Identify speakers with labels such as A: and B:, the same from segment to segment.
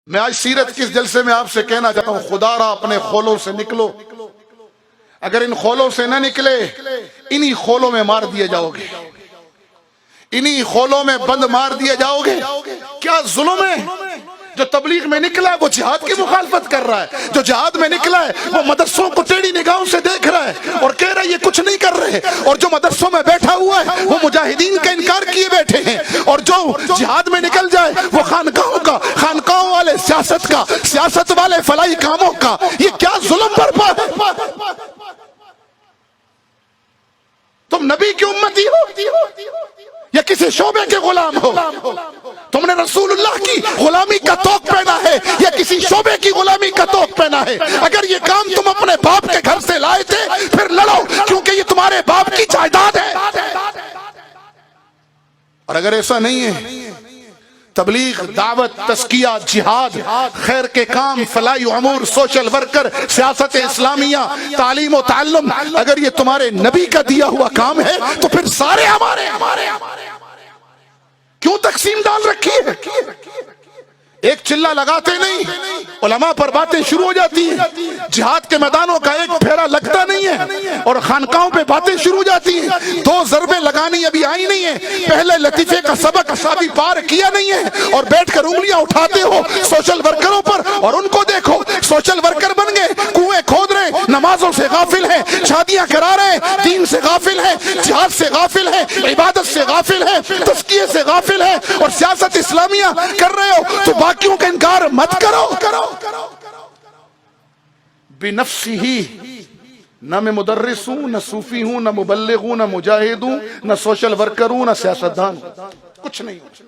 A: میں آج سیرت کے اس جلسے میں آپ سے کہنا چاہتا ہوں، خدا را اپنے خولوں سے نکلو، اگر ان خولوں سے نہ نکلے انہی خولوں میں مار دیے جاؤ گے، انہی خولوں میں بند مار دیے جاؤ گے۔ کیا ظلم ہے؟ جو تبلیغ میں نکلا ہے وہ جہاد کی مخالفت کر رہا ہے، جو جہاد میں نکلا ہے وہ مدرسوں کو ٹیڑھی نگاہوں سے دیکھ رہا ہے اور کہہ رہا ہے یہ کچھ نہیں کر رہے، اور جو مدرسوں میں بیٹھا ہوا ہے وہ مجاہدین کا انکار کیے بیٹھے ہیں، اور جو جہاد میں نکل جائے وہ خانقاہوں والے سیاست کا، سیاست والے فلاحی کاموں کا۔ یہ کیا ظلم برپا ہے؟ تم نبی کی امتی ہو یا کسی شعبے کے غلام ہو؟ تم نے رسول اللہ کی غلامی کا توق پہنا ہے یا کسی شعبے کی غلامی کا توق پہنا ہے؟ اگر یہ کام تم اپنے باپ کے گھر سے لائے تھے پھر لڑو، کیونکہ یہ تمہارے باپ کی جائیداد ہے۔ اور اگر ایسا نہیں ہے، تبلیغ، دعوت، تزکیہ، جہاد، خیر کے کام، فلاحی امور، سوشل ورکر، سیاست اسلامیہ، تعلیم و تعلم، اگر یہ تمہارے نبی کا دیا ہوا کام ہے تو پھر سارے ہمارے کیوں تقسیم ڈال رکھی ہے؟ ایک چلہ لگاتے نہیں، علماء پر باتیں شروع ہو جاتی ہیں، جہاد کے میدانوں کا ایک پھیرا لگتا نہیں ہے اور خانقاہوں پہ باتیں شروع ہو جاتی ہیں۔ دو ضربیں لگانی ابھی آئی نہیں ہیں، پہلے لطیفے کا سبق ابھی پار کیا نہیں ہے، اور بیٹھ کر انگلیاں اٹھاتے ہو سوشل ورکروں پر، اور ان کو دیکھو سوشل ورکر بن گئے، کنویں کھود رہے ہیں، نمازوں سے غافل ہیں، شادیاں کرا رہے ہیں، دین سے غافل ہیں، جہاد سے غافل ہیں، عبادت سے غافل ہیں، تزکیے سے غافل ہیں، اور سیاست اسلامیہ کر رہے ہو تو باقیوں کا انکار مت کرو۔ بنفسی، نہ میں مدرس ہوں، نہ صوفی ہوں، نہ مبلغ ہوں، نہ مجاہد ہوں، نہ سوشل ورکر ہوں، نہ سیاستدان ہوں، کچھ نہیں ہوں۔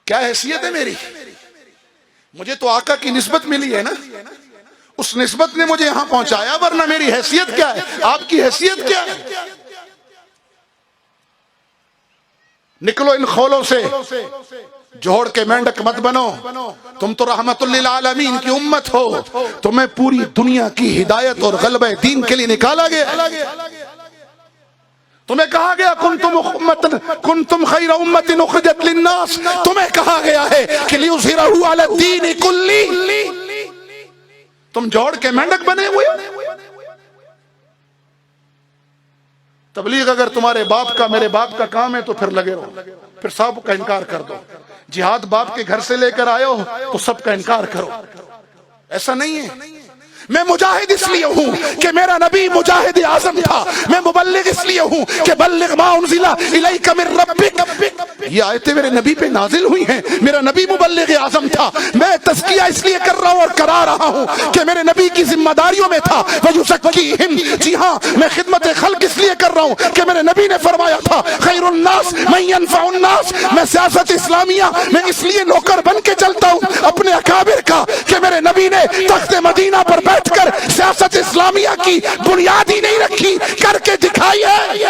A: کیا حیثیت ہے میری؟ مجھے تو آقا کی نسبت ملی ہے نا، اس نسبت نے مجھے یہاں پہنچایا، ورنہ میری حیثیت کیا ہے؟ آپ کی حیثیت کیا ہے؟ نکلو ان خولوں سے، جوڑ کے مینڈک مت بنو، تم تو رحمت للعالمین کی امت ہو، تمہیں پوری دنیا کی ہدایت اور غلبہ دین کے لیے نکالا گیا۔ تمہیں کہا گیا کنتم خیر امت اخرجت للناس، تمہیں کہا گیا ہے کہ لیظہرہ علی الدین کلہ، تم جوڑ کے مینڈک بنے ہوئے۔ تبلیغ اگر تمہارے باپ کا، میرے باپ کا کام ہے تو پھر لگے رہو، پھر سب کا انکار کر دو۔ جہاد باپ کے گھر سے لے کر آئے ہو تو سب کا انکار کرو، ایسا نہیں ہے۔ میں مجاہد اس لیے ہوں کہ میرا نبی مجاہد اعظم تھا، میں مبلغ اس لیے ہوں کہ بلغ ما انزل الیک من ربک، یہ آیتیں میرے نبی پہ نازل ہوئی ہیں، میرا نبی مبلغ اعظم تھا۔ میں تزکیہ اس لیے کر رہا ہوں اور کرا رہا ہوں کہ میرے نبی کی ذمہ داریوں میں تھا وَيُزَكِّيهِمْ، جی ہاں میں خدمت خلق اس لیے کر رہا ہوں کہ میرے نبی نے فرمایا تھا خیر الناس من ينفع الناس۔ میں سیاست اسلامیہ میں اس لیے نوکر بن کے چلتا ہوں اپنے اکابر کا کہ میرے نبی نے تخت مدینہ پر بیٹھ کر سیاست اسلامیہ کی بنیاد ہی نہیں رکھی، کر کے دکھائی ہے۔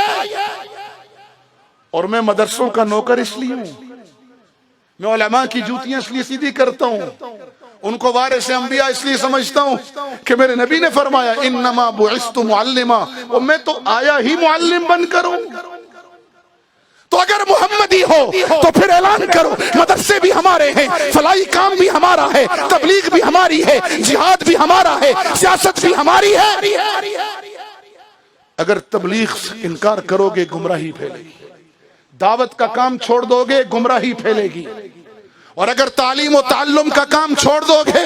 A: اور میں مدرسوں کا نوکر اس لیے ہوں، میں علماء کی جوتیاں اس لیے سیدھی کرتا ہوں، ان کو وارث انبیاء اس لیے سمجھتا ہوں کہ میرے نبی نے فرمایا انما بعثت معلما، اور میں تو آیا ہی معلم بن کر ہوں۔ تو اگر محمدی ہو تو پھر اعلان کرو مدرسے بھی ہمارے ہیں، فلاحی کام بھی ہمارا ہے، تبلیغ بھی ہماری ہے، جہاد بھی ہمارا ہے، سیاست بھی ہماری ہے۔ اگر تبلیغ سے انکار کرو گے گمراہی پھیلے گی، دعوت کا کام چھوڑ دو گے گمراہی پھیلے گی، اور اگر تعلیم و تعلم کا کام چھوڑ دو گے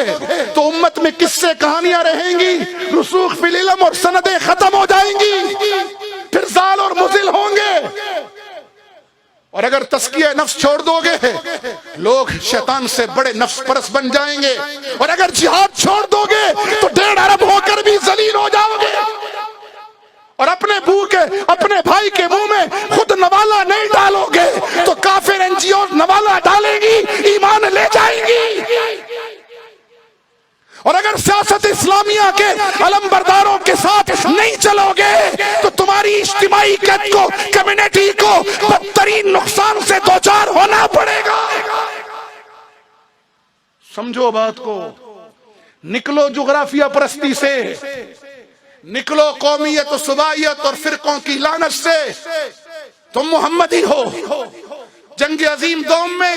A: تو امت میں قصے کہانیاں رہیں گی، رسوخ فی العلم اور سندیں ختم ہو جائیں گی، پھر زال اور مزل ہوں گے۔ اور اگر تزکیہ نفس چھوڑ دو گے لوگ شیطان سے بڑے نفس پرست بن جائیں گے، اور اگر جہاد چھوڑ دو گے تو 1.5 ارب ہو کر بھی ذلیل ہو جاؤ گے، اور اپنے بھائی کے منہ میں خود نوالا نہیں ڈالو گے تو کافر این جی او نوالا ڈالیں گی، ایمان لے جائیں گی۔ اور اگر سیاست اسلامیہ کے علم برداروں کے ساتھ نہیں چلو گے تو تمہاری اجتماعی قد کو، کمیونٹی کو بدترین نقصان سے دوچار ہونا پڑے گا۔ سمجھو بات کو، نکلو جغرافیہ پرستی سے، نکلو قومیت و صوبائیت اور فرقوں کی لعنت سے، تم محمدی ہو۔ جنگ عظیم دوم میں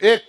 A: 1